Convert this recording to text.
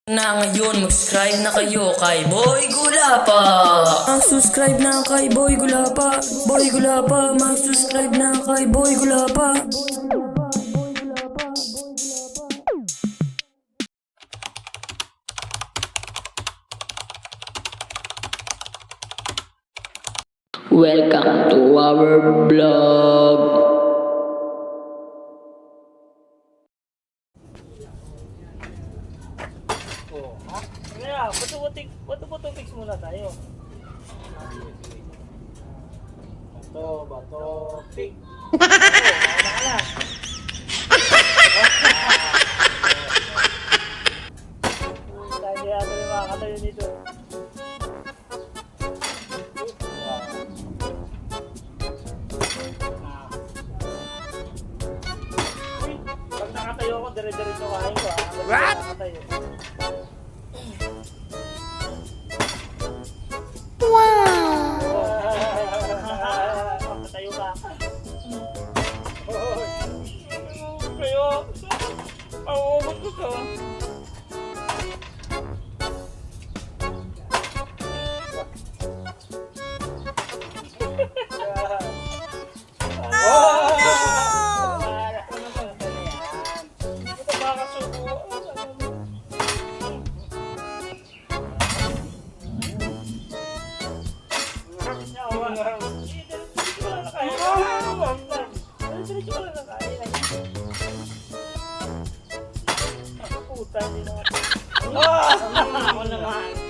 Na ngayon, mag-subscribe na kayo kay Boy Gulapa. Mag-subscribe na kay Boy Gulapa. Boy Gulapa, mag-subscribe na kay Boy Gulapa. Welcome to our vlog. Kaya, bato fix muna tayo. Bato, fix. Kaya ako yung makakatayo dito. Pag nakatayo ako, dire-diretso kain ko. What? Tayo ka. Kayo. Pauubos ko to. Ako naman.